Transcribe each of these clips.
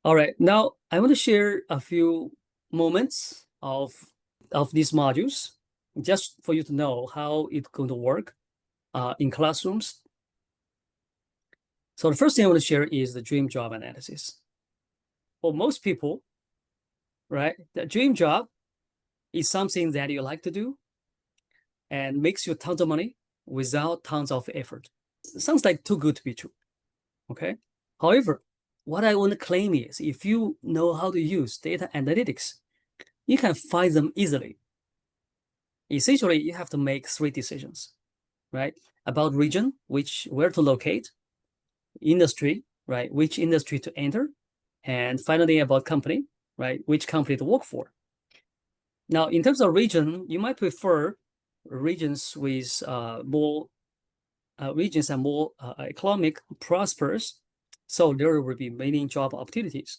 All right, now I want to share a few moments of these modules just for you to know how it's going to work in classrooms. So the first thing I want to share is the dream job analysis. For most people, right, the dream job is something that you like to do and makes you tons of money without tons of effort. It sounds like too good to be true, okay? However, what I want to claim is if you know how to use data analytics, you can find them easily. Essentially, you have to make three decisions, right? About region, where to locate, industry, right? Which industry to enter, and finally about company, right? Which company to work for. Now, in terms of region, you might prefer regions with more regions are more economic prosperous, so there will be many job opportunities.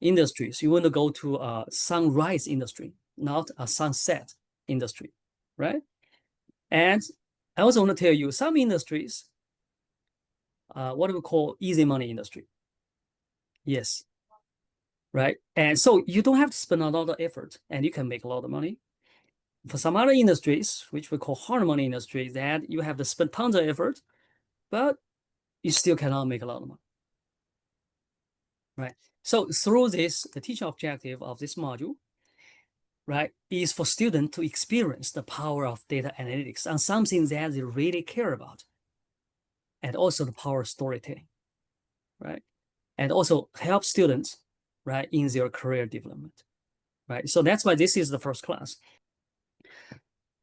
Industries, you want to go to a sunrise industry, not a sunset industry, right? And I also want to tell you some industries, what we call easy money industry. Yes, right. And so you don't have to spend a lot of effort and you can make a lot of money. For some other industries, which we call hard money industries, that you have to spend tons of effort, but you still cannot make a lot of money, right? So through this, the teaching objective of this module, right, is for students to experience the power of data analytics on something that they really care about, and also the power of storytelling, right? And also help students, right, in their career development, right? So that's why this is the first class.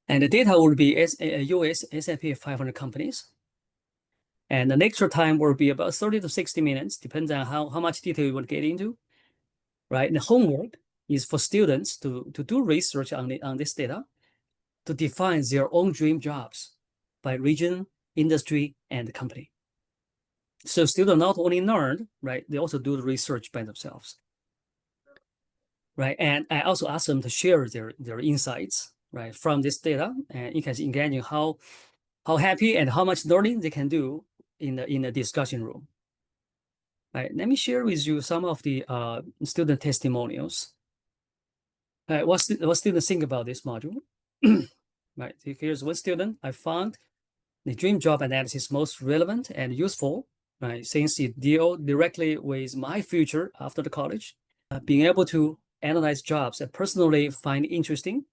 And the data will be US S&P 500 companies. And the lecture time will be about 30 to 60 minutes, depends on how much detail you want to get into, right? And the homework is for students to do research on this data, to define their own dream jobs by region, industry, and company. So students not only learn, right, they also do the research by themselves, right? And I also ask them to share their insights, right, from this data, and you can imagine how happy and how much learning they can do in the discussion room. Right, let me share with you some of the student testimonials. What students think about this module? Right, here's one student. I found the dream job analysis most relevant and useful, right, since it deals directly with my future after the college. Being able to analyze jobs I personally find interesting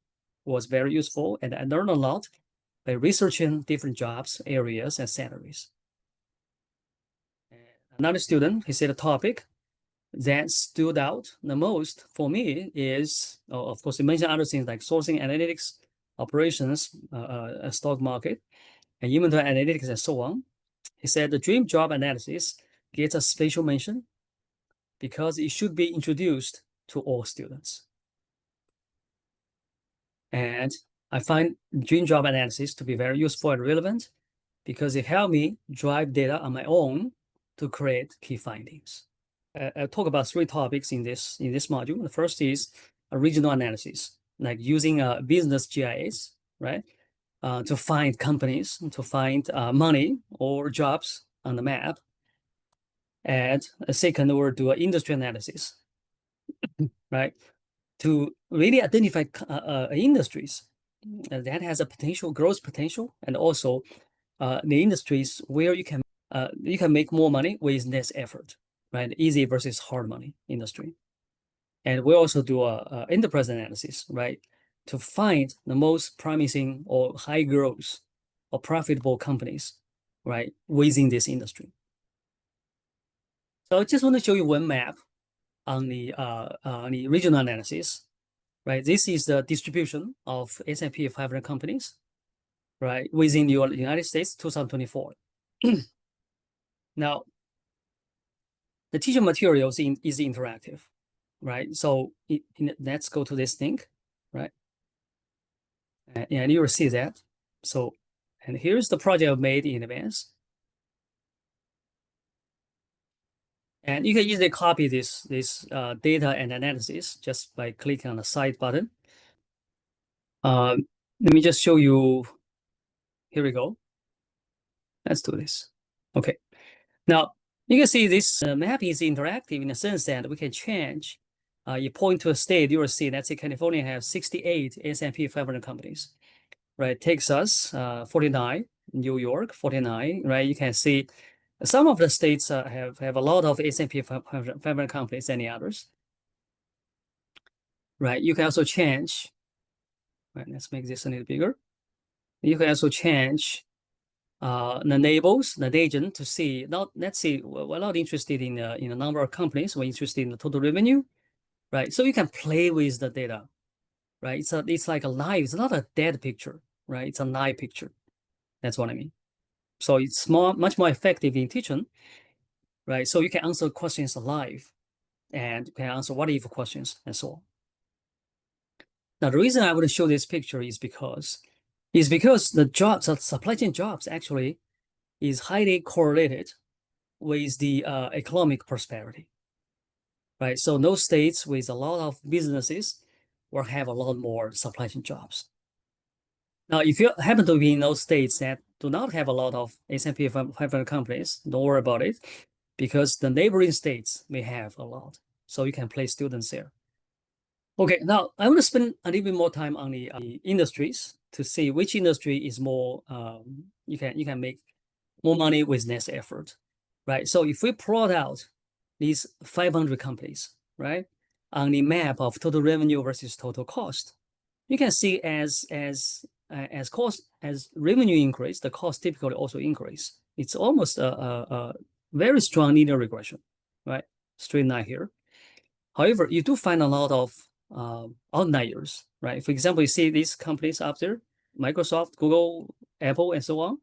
was very useful, and I learned a lot by researching different jobs, areas, and salaries. Another student, he said a topic that stood out the most for me is, of course, he mentioned other things like sourcing analytics, operations, stock market, and inventory analytics, and so on. He said the dream job analysis gets a special mention because it should be introduced to all students. And I find dream job analysis to be very useful and relevant because it helped me drive data on my own to create key findings. I'll talk about three topics in this module. The first is a regional analysis, like using a business GIS, right, to find companies, to find money or jobs on the map. And a second, we'll do an industry analysis, right, to really identify industries that has a potential growth potential, and also the industries where you can make more money with less effort, right? Easy versus hard money industry. And we also do a enterprise analysis, right, to find the most promising or high growth or profitable companies, right, within this industry. So I just want to show you one map on the regional analysis, right? This is the distribution of S&P 500 companies, right, within the United States, 2024. Now, the teacher materials is interactive, right? So let's go to this link, right? And you will see that. So, and here's the project I've made in advance. And you can easily copy this data and analysis just by clicking on the side button. Let me just show you. Here we go. Let's do this. Okay. Now, You can see this map is interactive in the sense that we can change. You point to a state, you will see, let's say California has 68 S&P 500 companies, right? Texas, 49, New York, 49, right? You can see some of the states have a lot of S&P 500 companies than the others, right? You can also change, right? Let's make this a little bigger. You can also change the labels, the legend to see, not, let's see, we're not interested in the number of companies, we're interested in the total revenue, right? So you can play with the data, right? It's like a live, it's not a dead picture, right? It's a live picture. That's what I mean. So it's much more effective in teaching, right? So you can answer questions live and you can answer what if questions and so on. Now, the reason I want to show this picture is because the jobs, the supply chain jobs actually is highly correlated with the economic prosperity, right? So those states with a lot of businesses will have a lot more supply chain jobs. Now, if you happen to be in those states that do not have a lot of S&P 500 companies, don't worry about it, because the neighboring states may have a lot. So you can place students there. Okay, now I want to spend a little bit more time on the industries to see which industry is more, you can make more money with less effort, right? So if we plot out these 500 companies, right, on the map of total revenue versus total cost, you can see as revenue increase, the cost typically also increase. It's almost a very strong linear regression, right? Straight line here. However, you do find a lot of outliers, right? For example, you see these companies up there, Microsoft, Google, Apple, and so on,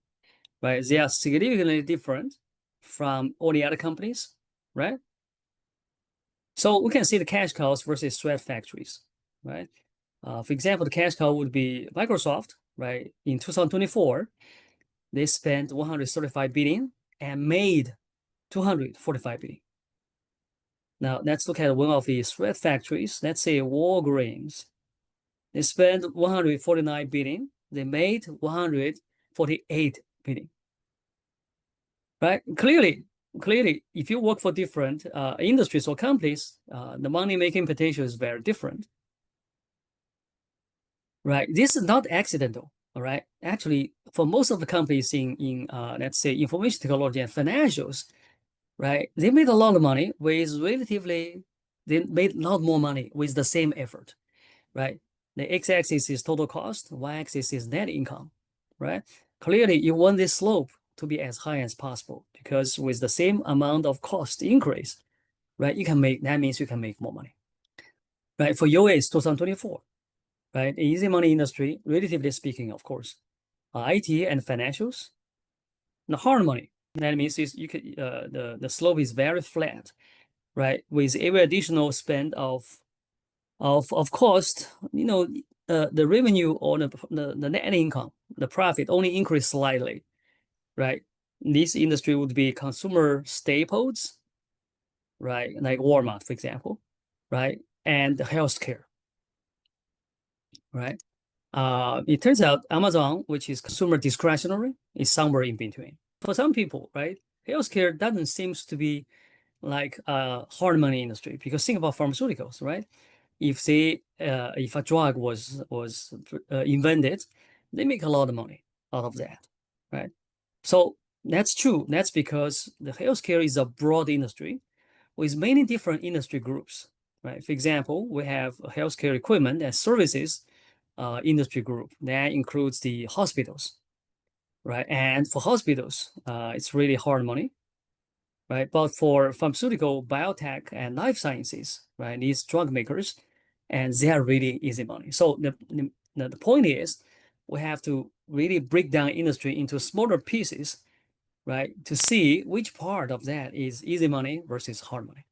right? They are significantly different from all the other companies, right? So we can see the cash cows versus sweat factories, right? For example, the cash cow would be Microsoft, right? In 2024, they spent 135 billion and made 245 billion. Now let's look at one of the sweat factories. Let's say Walgreens. They spent 149 billion. They made 148 billion. Right? Clearly, if you work for different industries or companies, the money-making potential is very different. Right? This is not accidental. All right. Actually, for most of the companies in let's say information technology and financials, right, they made a lot of money with they made a lot more money with the same effort, right? The x-axis is total cost, y-axis is net income, right? Clearly, you want this slope to be as high as possible because with the same amount of cost increase, right, that means you can make more money, right? For UA, it's 2024, right? The easy money industry, relatively speaking, of course, IT and financials. The hard money, that means you can the slope is very flat, right? With every additional spend of cost, the revenue or the net income, the profit only increase slightly, right? This industry would be consumer staples, right? Like Walmart, for example, right? And healthcare, right? It turns out Amazon, which is consumer discretionary, is somewhere in between. For some people, right? Healthcare doesn't seem to be like a hard money industry because think about pharmaceuticals, right? If if a drug was invented, they make a lot of money out of that, right? So that's true. That's because the healthcare is a broad industry with many different industry groups, right? For example, we have a healthcare equipment and services industry group that includes the hospitals, right? And for hospitals, it's really hard money, right? But for pharmaceutical, biotech, and life sciences, right, these drug makers, and they are really easy money. So the point is, we have to really break down industry into smaller pieces, right, to see which part of that is easy money versus hard money.